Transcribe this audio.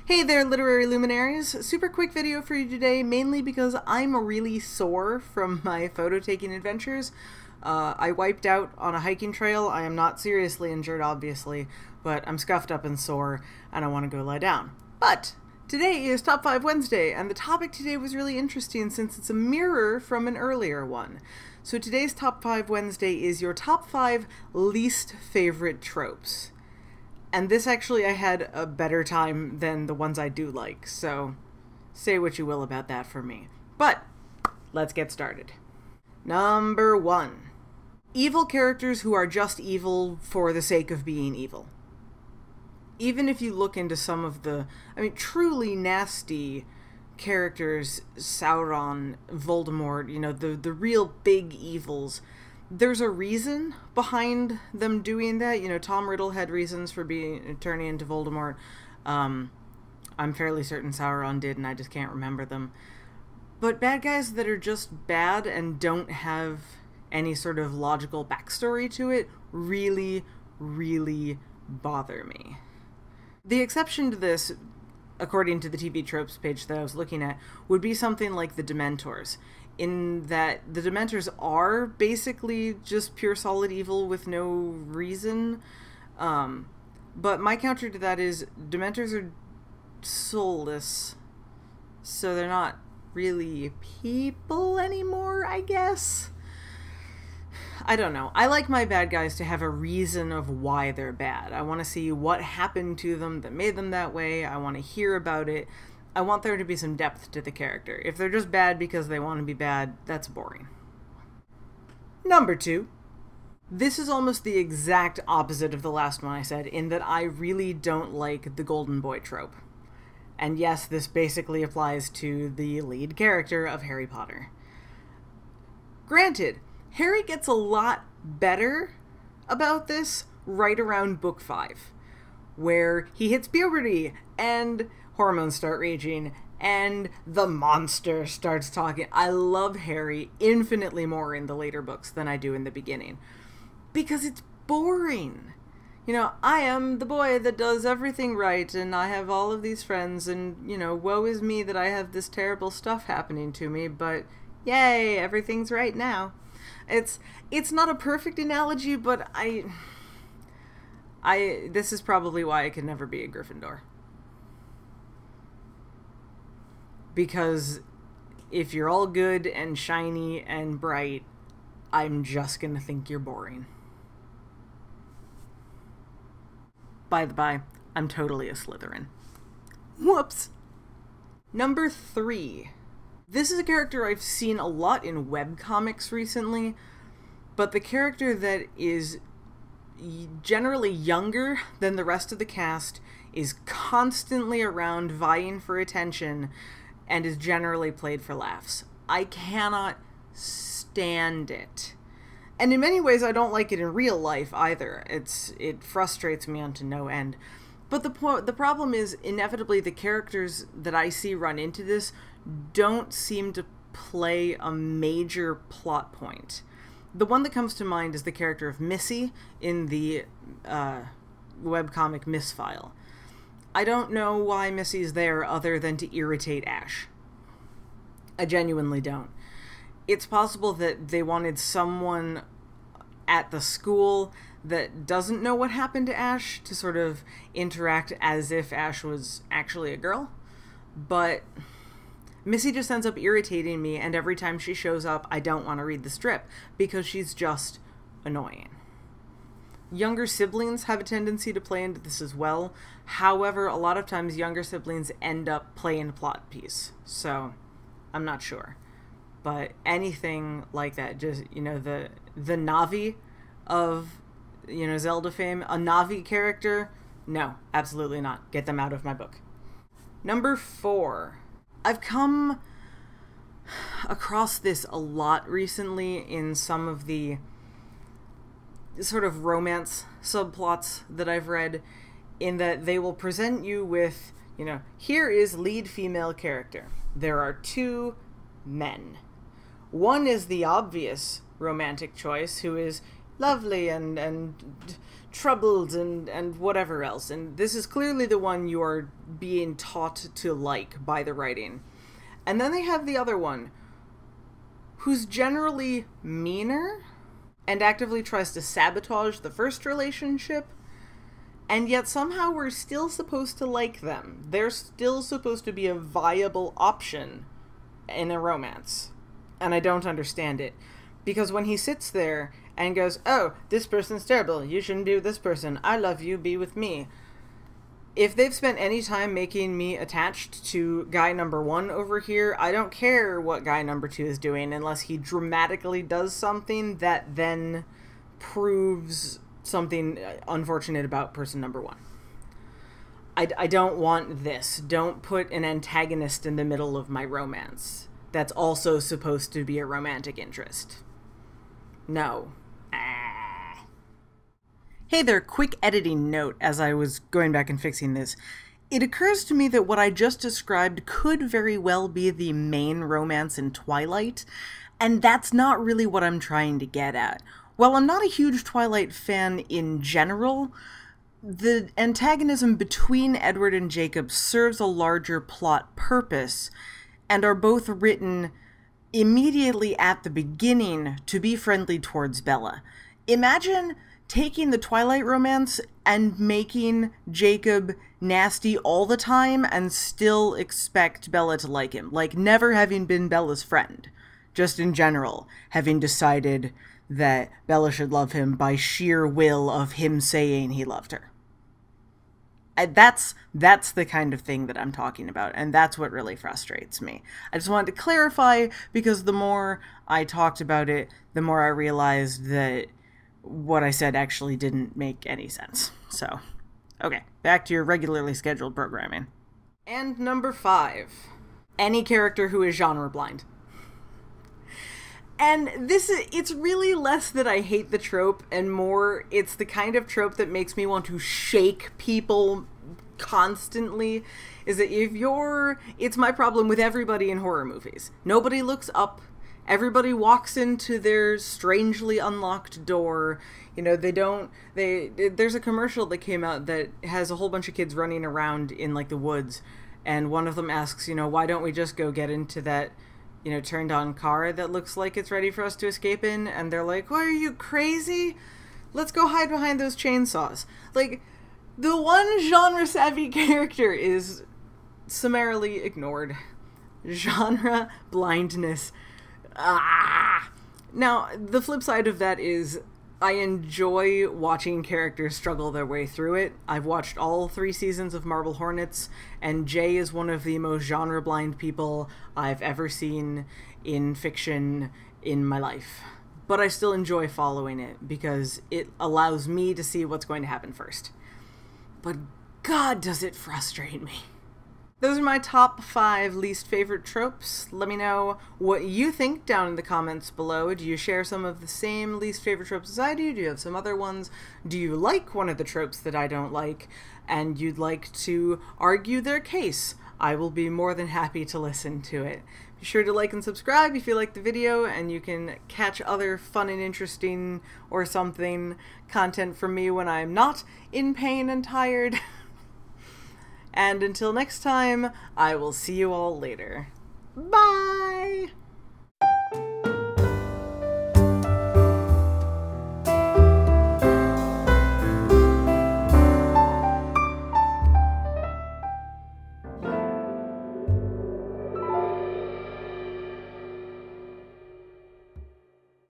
Hey there, literary luminaries! Super quick video for you today, mainly because I'm really sore from my photo-taking adventures. I wiped out on a hiking trail. I am not seriously injured, obviously, but I'm scuffed up and sore, and I want to go lie down. But today is Top 5 Wednesday, and the topic today was really interesting since it's a mirror from an earlier one. So today's Top 5 Wednesday is your top 5 least favorite tropes. And this actually I had a better time than the ones I do like, so say what you will about that for me. But let's get started. Number 1. Evil characters who are just evil for the sake of being evil. Even if you look into some of the, truly nasty characters, Sauron, Voldemort, the real big evils, there's a reason behind them doing that. Tom Riddle had reasons for turning into Voldemort. I'm fairly certain Sauron did, and I just can't remember them. But bad guys that are just bad and don't have any sort of logical backstory to it really, really bother me. The exception to this, according to the TV Tropes page that I was looking at, would be something like the Dementors, in that the Dementors are basically just pure solid evil with no reason. But my counter to that is Dementors are soulless, so they're not really people anymore, I guess. I don't know. I like my bad guys to have a reason of why they're bad. I want to see what happened to them that made them that way. I want to hear about it. I want there to be some depth to the character. If they're just bad because they want to be bad, that's boring. Number 2. This is almost the exact opposite of the last one I said, in that I really don't like the golden boy trope. And yes, this basically applies to the lead character of Harry Potter. Granted, Harry gets a lot better about this right around book 5, where he hits puberty and hormones start raging and the monster starts talking. I love Harry infinitely more in the later books than I do in the beginning, because it's boring. I am the boy that does everything right, and I have all of these friends, and, woe is me that I have this terrible stuff happening to me, but yay, everything's right now. It's not a perfect analogy, but this is probably why I could never be a Gryffindor. Because if you're all good and shiny and bright, I'm just gonna think you're boring. By the by, I'm totally a Slytherin. Whoops! Number 3. This is a character I've seen a lot in webcomics recently, but the character that is generally younger than the rest of the cast, is constantly around vying for attention, and is generally played for laughs. I cannot stand it. And in many ways, I don't like it in real life either. It frustrates me unto no end. But the problem is, inevitably, the characters that I see run into this don't seem to play a major plot point. The one that comes to mind is the character of Missy in the webcomic Mistfile. I don't know why Missy's there other than to irritate Ash. I genuinely don't. It's possible that they wanted someone at the school that doesn't know what happened to Ash to sort of interact as if Ash was actually a girl. But Missy just ends up irritating me, and every time she shows up, I don't want to read the strip, because she's just annoying. Younger siblings have a tendency to play into this as well. However, a lot of times younger siblings end up playing a plot piece, so I'm not sure. But anything like that, just, the Navi of, Zelda fame, a Navi character, no, absolutely not. Get them out of my book. Number 4. I've come across this a lot recently in some of the sort of romance subplots that I've read, in that they will present you with, here is lead female character. There are 2 men. One is the obvious romantic choice, who is lovely and troubled and whatever else. And this is clearly the one you are being taught to like by the writing. And then they have the other one, who's generally meaner and actively tries to sabotage the first relationship, and yet somehow we're still supposed to like them. They're still supposed to be a viable option in a romance. And I don't understand it. Because when he sits there and goes, oh, this person's terrible, you shouldn't be with this person, I love you, be with me. If they've spent any time making me attached to guy number 1 over here, I don't care what guy number 2 is doing unless he dramatically does something that then proves something unfortunate about person number 1. I don't want this. Don't put an antagonist in the middle of my romance that's also supposed to be a romantic interest. No. Hey there, quick editing note as I was going back and fixing this. It occurs to me that what I just described could very well be the main romance in Twilight, and that's not really what I'm trying to get at. While I'm not a huge Twilight fan in general, the antagonism between Edward and Jacob serves a larger plot purpose, and are both written immediately at the beginning to be friendly towards Bella. Imagine taking the Twilight romance and making Jacob nasty all the time and still expect Bella to like him. Like, never having been Bella's friend. Just in general, having decided that Bella should love him by sheer will of him saying he loved her. That's the kind of thing that I'm talking about, and that's what really frustrates me. I just wanted to clarify, because the more I talked about it, the more I realized that what I said actually didn't make any sense. So, okay, back to your regularly scheduled programming. And number 5, any character who is genre blind. And it's really less that I hate the trope, and more it's the kind of trope that makes me want to shake people constantly, is that it's my problem with everybody in horror movies. Nobody looks up. Everybody walks into their strangely unlocked door. You know, there's a commercial that came out that has a whole bunch of kids running around in, like, the woods, and one of them asks, you know, why don't we just go get into that, you know, turned on car that looks like it's ready for us to escape in? And they're like, why, are you crazy? Let's go hide behind those chainsaws. Like, the one genre-savvy character is summarily ignored. Genre blindness. Now, the flip side of that is I enjoy watching characters struggle their way through it. I've watched all 3 seasons of Marble Hornets, and Jay is one of the most genre-blind people I've ever seen in fiction in my life. But I still enjoy following it, because it allows me to see what's going to happen first. But God, does it frustrate me. Those are my top 5 least favorite tropes. Let me know what you think down in the comments below. Do you share some of the same least favorite tropes as I do? Do you have some other ones? Do you like one of the tropes that I don't like, and you'd like to argue their case? I will be more than happy to listen to it. Be sure to like and subscribe if you like the video, and you can catch other fun and interesting or something content from me when I'm not in pain and tired. And until next time, I will see you all later. Bye!